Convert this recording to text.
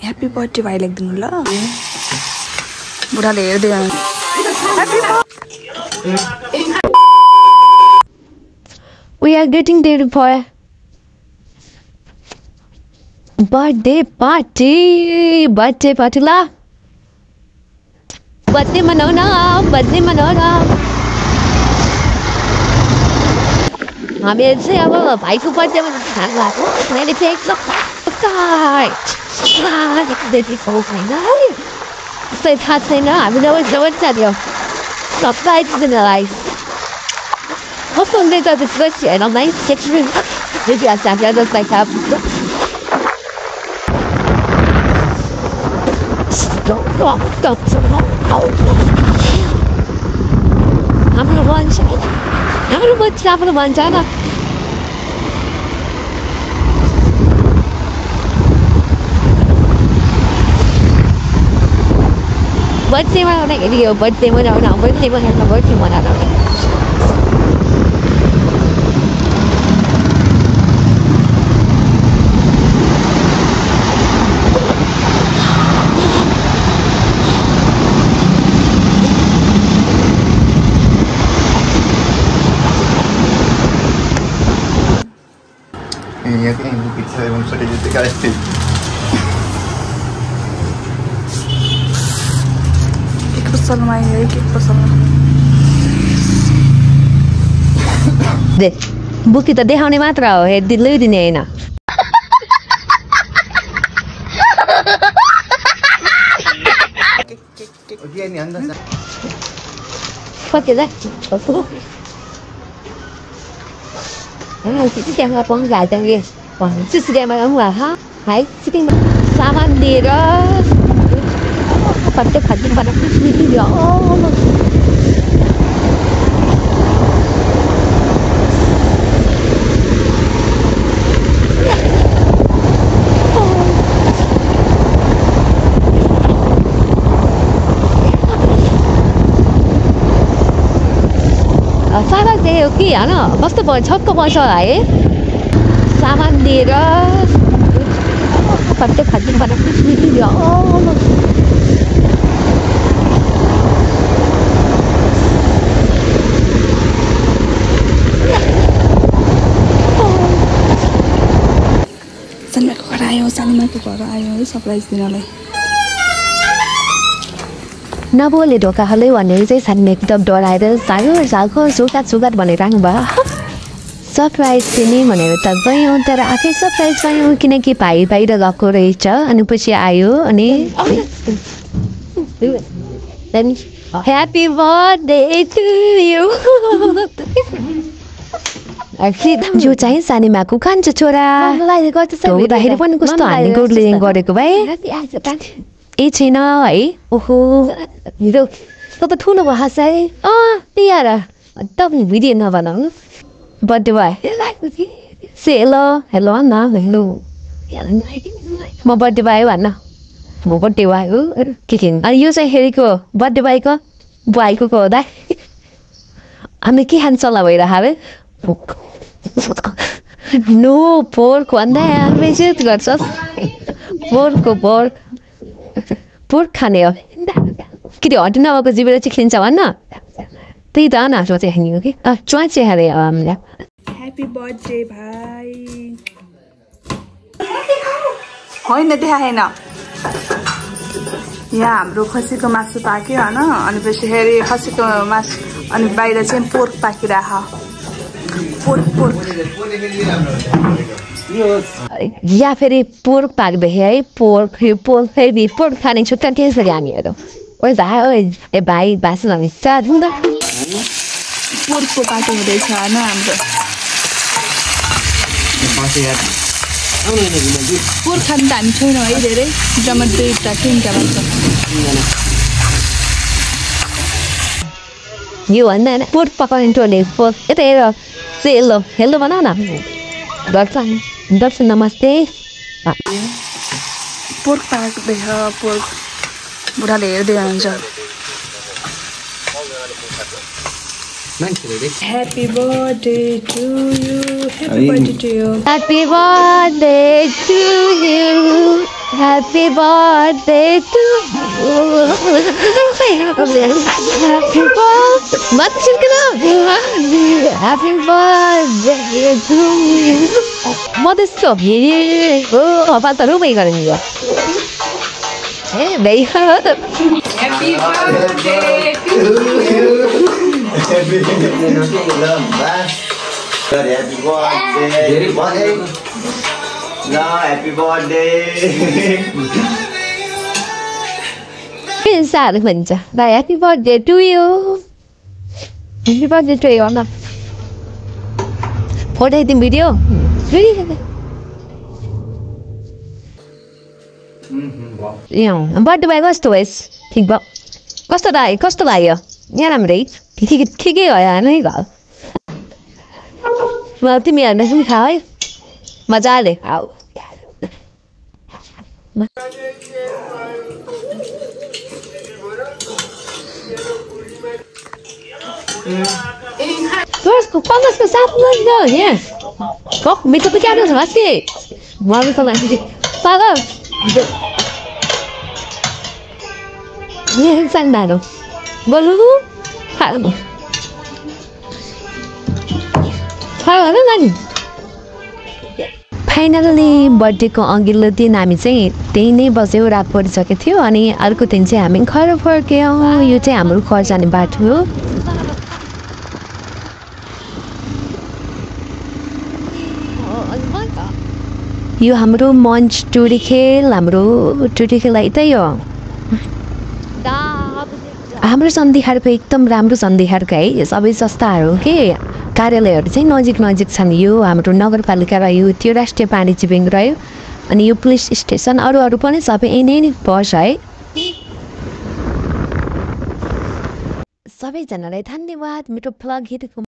Happy birthday भाइ लेख्दिनु ल बुढाले हेर्दै We are getting ready for birthday party la. Birthday manauna. हामी चाहिँ अब भाइको बर्थडेमा खानु भएको मैले चाहिँ एकदम त्यस्तै थाहा छैन हामीलाई जबरजस्ती जान्यो सरप्राइज दिनलाई कस्तो हुँदैछ त्यसको हेर्नलाई maybe I started just like that. हाम्रो भन्छ न बर्थडे मनाउँदाखेरि यो बर्थडे मनाउन Ini aku yang pizza yang sudah ditekar itu. एक पसलमा आयो एक पसलमा दे बुकी त देखाउने मात्र हो हेर्दिलै दिने हैन Dia ni anda. Pakai dah. Chị sẽ đem con gà cho nghe. Chị sẽ đem ông là ha. Hãy chị đem saman đi đó. Phần tiếp phần nhưng mà nó cứ đi đó. सामान चाहिँ के हैन कस्तो छक्क पर्छ है सामान दिएर प्रत्येक खाद्यबाट दियो सानीमाको घर आयो है सरप्राइज दिनलाई नबोले ढोका हल्लै भनेर चाहिँ सानीमा एकदम डराएर सालको सुगात भनेर राख्नु भयो सरप्राइज दिने भनेर त गयौँ तर आफै सरप्राइज पायौँ किनकि भाइ बाहिर गएको रहेछ अनि पछि आयो अनि ह्याप्पी बर्थडे टु यु यो चाहिँ सानीमाको कान्छो छोरा हुँदाखेरि पनि कस्तो हामी गोडले गरेको भाइ ए छैन है ओहो हिरो त ठुलो भाषा है त्यही तपाईँ भिडियो नबनाउनु बर्थडे भयो से हेलो भन्न हेलो म बर्थडे भयो भन्न म बर्थडे भयो के अनि यो चाहिँ हेरेको बर्थडे भएको भाइको हो दा हामी के खान्छ होला भइरहेको नो पोर्क भन्दा बेचेत गर्छ पोर्क खाने हो कि हट नभएको जीवले चाहिँ खिन्छ भन्न त्यही त नाच्मा चाहिँ खाने हो कि चुवा चाहिँ हाले हामीलाई ह्यापी बर्थडे भाइ होइन देखाएन यहाँ हाम्रो खसीको मासु पाक्यो होइन अनि पछि फेरि खसीको मासु अनि बाहिर चाहिँ पोर्क पाकिराख पोर्क या फेरि पोर्क पाक्दाखेरि है पोर्क फेरि पोर्क खाने छुट्टा त्यसरी हामीहरू ओ ए भाइ भाषण हामी साधौँ त पोर्कको पाटो हुँदैछ होइन हाम्रो पोर्क खानु त हामी छैनौँ है धेरै जम्मा 2-3टा भन्छ यो भन्दा होइन पोर्क पकाउने टोले पोर्क यता हेर हेलो भन न दर्शन नमस्ते पोर्क पाक्दैछ पोर्क बुढाले हेर्दै हुनुहुन्छ happy birthday to you happy birthday to you happy birthday to you Happy birthday to you. Happy birthday. Mati sini Happy birthday to you. Modest of you. Oh, apa tahu baik kan ni? Baik. Happy birthday to you. Happy birthday. No, happy birthday. Sao được mình chứ? Đây happy birthday to you. Happy birthday to you nào. Photo editing video. Really? Birthday boy कस्तो भएस? ठिक भयो. कस्तो लाग्यो? यहाँ राम्रै. ठिकै हो यहाँ नै घर. म तिमीहरूले पनि खाऊ है. मजाले खाऊ. Pangasको साथ न यहाँ. Kok मिठो पनि क्या छ के? मलाई त लाग्छ पागल. यहाँ सान दानो. बोलु. खानु. खानु नानी. फाइनली बर्थडेको अघिल्लो दिन हामी चाहिँ त्यही नै बस्यौँ रात परिसकेको थियो अनि अर्को दिन चाहिँ हामी घर फर्क्यौँ यो चाहिँ हाम्रो घर जाने बाटो हो यो हाम्रो मञ्च टुरी खेल त्यही हो हाम्रो सन्धिहारको एकदम राम्रो सन्धिहारको है सबै संस्थाहरू के कार्यालयहरू चाहिँ नजिक छन् यो हाम्रो नगरपालिका रह्यो त्यो राष्ट्रिय वाणिज्य ब्याङ्क रह्यो अनि यो पुलिस स्टेसन अरू पनि सबै यही नै पर्छ है सबैजनालाई धन्यवाद मेरो ब्लग हेरेको